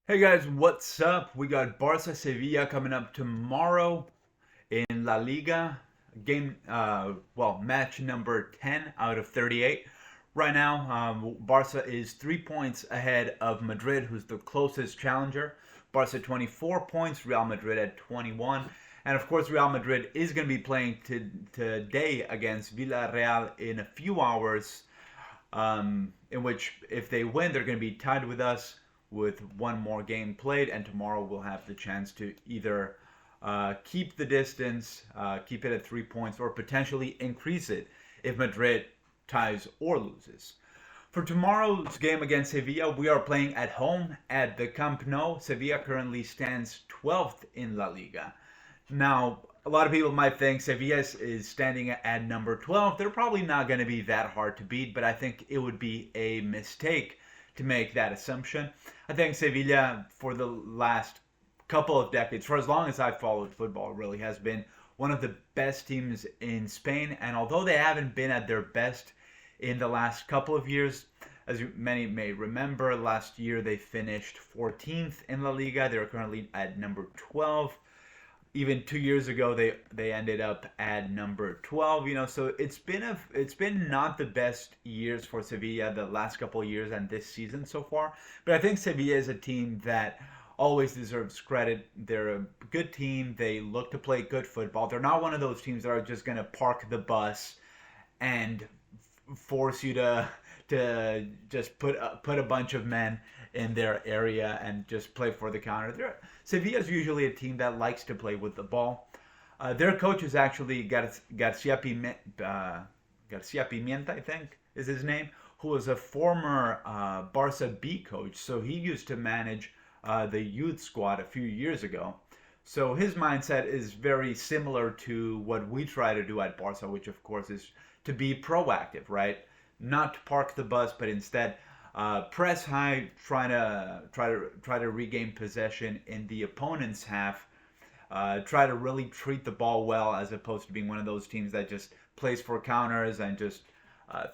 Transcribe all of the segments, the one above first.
Hey guys, what's up? We got Barca Sevilla coming up tomorrow in La Liga. Match number 10 out of 38. Right now, Barca is 3 points ahead of Madrid, who's the closest challenger. Barca 24 points, Real Madrid at 21. And of course, Real Madrid is going to be playing today against Villarreal in a few hours, in which if they win, they're going to be tied with us with one more game played, and tomorrow we'll have the chance to either keep the distance, keep it at 3 points, or potentially increase it if Madrid ties or loses. For tomorrow's game against Sevilla, we are playing at home at the Camp Nou. Sevilla currently stands 12th in La Liga. Now, a lot of people might think Sevilla is standing at number 12. They're probably not going to be that hard to beat, but I think it would be a mistake to make that assumption. I think Sevilla, for the last couple of decades, for as long as I've followed football, really has been one of the best teams in Spain. And although they haven't been at their best in the last couple of years, as many may remember, last year they finished 14th in La Liga. They're currently at number 12. Even 2 years ago, they ended up at number 12. So it's been not the best years for Sevilla the last couple of years and this season so far. But I think Sevilla is a team that always deserves credit. They're a good team. They look to play good football. They're not one of those teams that are just going to park the bus and force you to just put a bunch of men in their area and just play for the counter. Sevilla is usually a team that likes to play with the ball. Their coach is actually Garcia Pimienta, I think is his name, who was a former Barca B coach. So he used to manage the youth squad a few years ago. So his mindset is very similar to what we try to do at Barca, which of course is to be proactive, right? Not to park the bus, but instead press high, try to regain possession in the opponent's half. Try to really treat the ball well, as opposed to being one of those teams that just plays for counters and just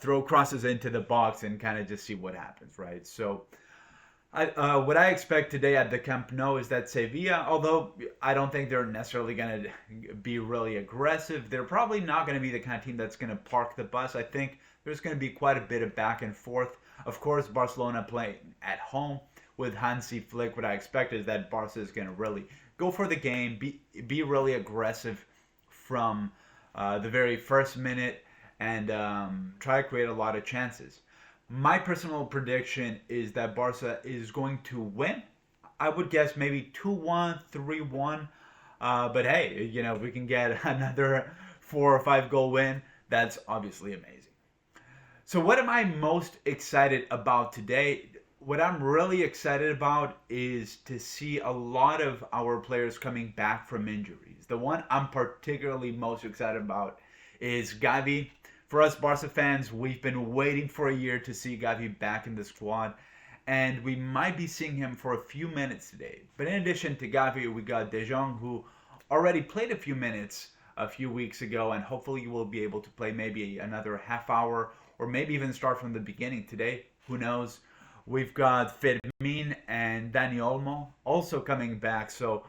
throw crosses into the box and kind of just see what happens, right? So what I expect today at the Camp Nou is that Sevilla, although I don't think they're necessarily going to be really aggressive, they're probably not going to be the kind of team that's going to park the bus. I think there's going to be quite a bit of back and forth. Of course, Barcelona playing at home with Hansi Flick. What I expect is that Barca is going to really go for the game, be really aggressive from the very first minute, and try to create a lot of chances. My personal prediction is that Barca is going to win. I would guess maybe 2-1, 3-1. But hey, if we can get another 4 or 5 goal win, that's obviously amazing. So, what am I most excited about today? What I'm really excited about is to see a lot of our players coming back from injuries. The one I'm particularly most excited about is Gavi. For us Barca fans, we've been waiting for a year to see Gavi back in the squad, and we might be seeing him for a few minutes today. But in addition to Gavi, we got De Jong, who already played a few minutes a few weeks ago, and hopefully will be able to play maybe another half hour or maybe even start from the beginning today. Who knows? We've got Fermin and Dani Olmo also coming back. So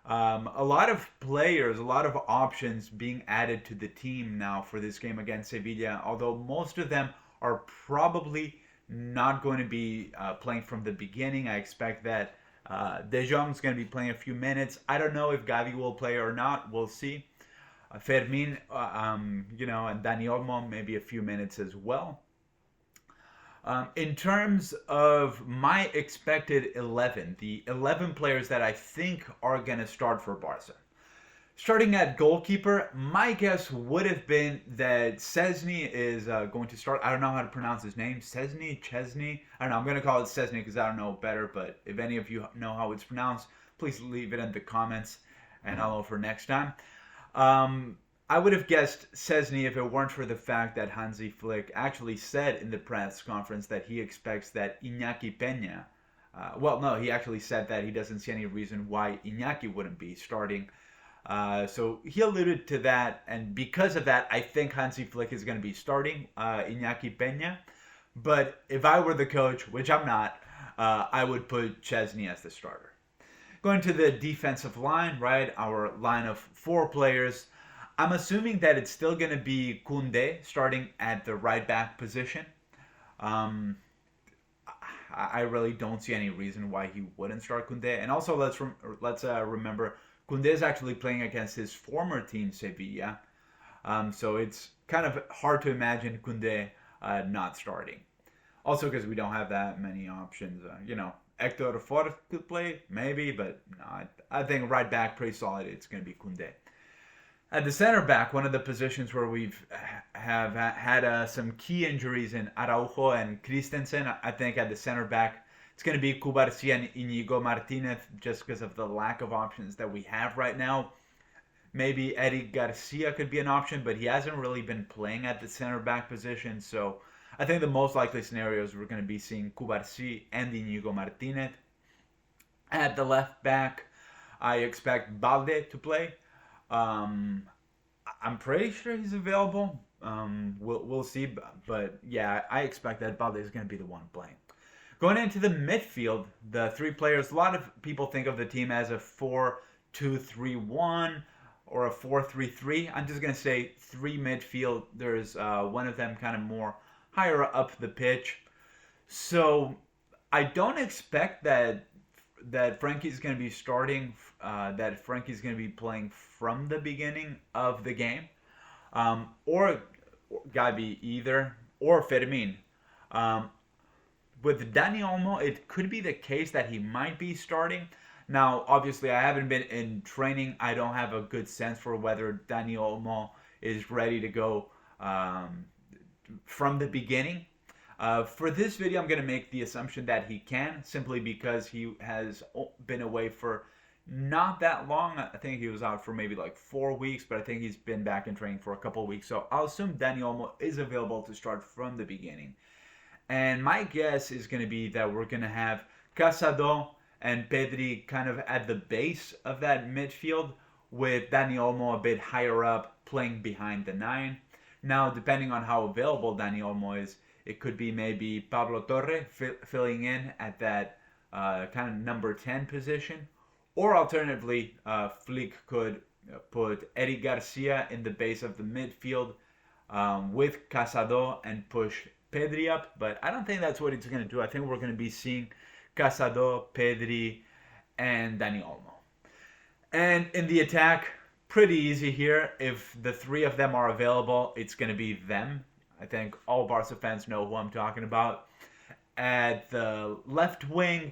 a lot of players, a lot of options being added to the team now for this game against Sevilla, although most of them are probably not going to be playing from the beginning. I expect that De Jong's going to be playing a few minutes. I don't know if Gavi will play or not. We'll see. Fermin, and Dani Olmo maybe a few minutes as well. In terms of my expected 11, the 11 players that I think are going to start for Barca. Starting at goalkeeper, my guess would have been that Szczesny is going to start. I don't know how to pronounce his name. Chesney? I don't know. I'm going to call it Szczesny because I don't know better. But if any of you know how it's pronounced, please leave it in the comments and I'll know for next time. I would have guessed Szczesny if it weren't for the fact that Hansi Flick actually said in the press conference that he expects that Iñaki Peña, he actually said that he doesn't see any reason why Iñaki wouldn't be starting. So he alluded to that, and because of that, I think Hansi Flick is going to be starting Iñaki Peña. But if I were the coach, which I'm not, I would put Chesney as the starter. Going to the defensive line, right? Our line of 4 players. I'm assuming that it's still going to be Koundé starting at the right back position. Um, I really don't see any reason why he wouldn't start Koundé. And also, let's remember, Koundé is actually playing against his former team, Sevilla. So it's kind of hard to imagine Koundé not starting. Also, because we don't have that many options. Hector Fort could play, maybe, but no, I think right back pretty solid. It's going to be Koundé. At the center back, one of the positions where we've have had some key injuries in Araujo and Christensen. I think at the center back, it's going to be Cubarsí and Inigo Martinez just because of the lack of options that we have right now. Maybe Eric Garcia could be an option, but he hasn't really been playing at the center back position. So I think the most likely scenarios we're going to be seeing Cubarsí and Inigo Martinez. At the left back, I expect Balde to play. I'm pretty sure he's available. We'll see, but yeah, I expect that Balde is going to be the one playing. Going into the midfield, the 3 players. A lot of people think of the team as a 4-2-3-1 or a 4-3-3. I'm just going to say 3 midfield. There's one of them kind of more higher up the pitch. So I don't expect that Frankie's going to be starting, that Frankie's going to be playing from the beginning of the game, or Gabi either, or Fermin. With Dani Olmo, it could be the case that he might be starting. Now, obviously, I haven't been in training. I don't have a good sense for whether Dani Olmo is ready to go from the beginning. For this video, I'm going to make the assumption that he can, simply because he has been away for not that long. I think he was out for maybe like 4 weeks, but I think he's been back in training for a couple of weeks. So I'll assume Dani Olmo is available to start from the beginning. And my guess is going to be that we're going to have Casado and Pedri kind of at the base of that midfield, with Dani Olmo a bit higher up, playing behind the 9. Now, depending on how available Dani Olmo is, it could be maybe Pablo Torre filling in at that kind of number 10 position. Or alternatively, Flick could put Eric Garcia in the base of the midfield with Casado and push Pedri up. But I don't think that's what he's going to do. I think we're going to be seeing Casado, Pedri, and Dani Olmo. And in the attack, pretty easy here. If the 3 of them are available, it's going to be them. I think all Barca fans know who I'm talking about. At the left wing,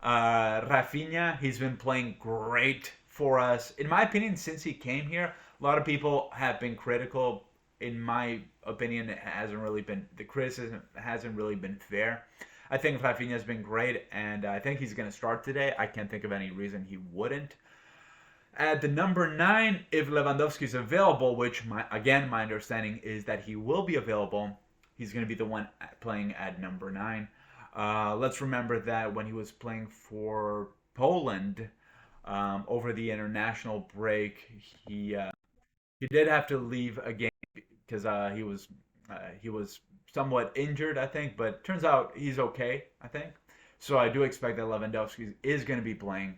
Rafinha, he's been playing great for us. In my opinion, since he came here, a lot of people have been critical. In my opinion, the criticism hasn't really been fair. I think Rafinha has been great, and I think he's going to start today. I can't think of any reason he wouldn't. At the number 9, if Lewandowski is available, which my understanding is that he will be available, he's going to be the one playing at number 9. Let's remember that when he was playing for Poland over the international break, he did have to leave a game because he was somewhat injured, I think, but turns out he's okay, I think. So I do expect that Lewandowski is going to be playing.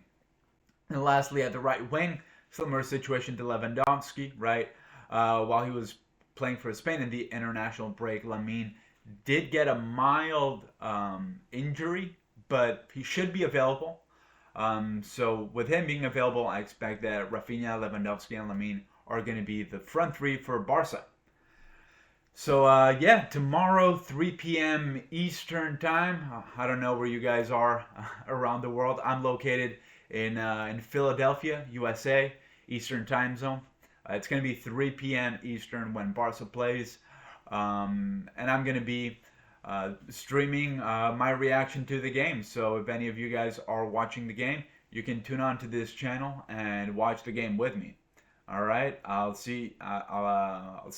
And lastly, at the right wing, similar situation to Lewandowski, right? While he was playing for Spain in the international break, Lamine did get a mild injury, but he should be available. So with him being available, I expect that Rafinha, Lewandowski, and Lamine are going to be the front 3 for Barca. So yeah, tomorrow 3 p.m. Eastern time. I don't know where you guys are around the world. I'm located in Philadelphia, USA, Eastern time zone. It's going to be 3 p.m. Eastern when Barca plays. And I'm going to be streaming my reaction to the game. So if any of you guys are watching the game, you can tune on to this channel and watch the game with me. All right, I'll see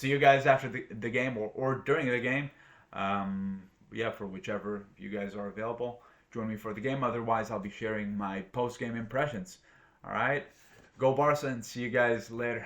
you guys after the game or during the game. Yeah, for whichever you guys are available. Join me for the game. Otherwise, I'll be sharing my post-game impressions. All right, go Barca, and see you guys later.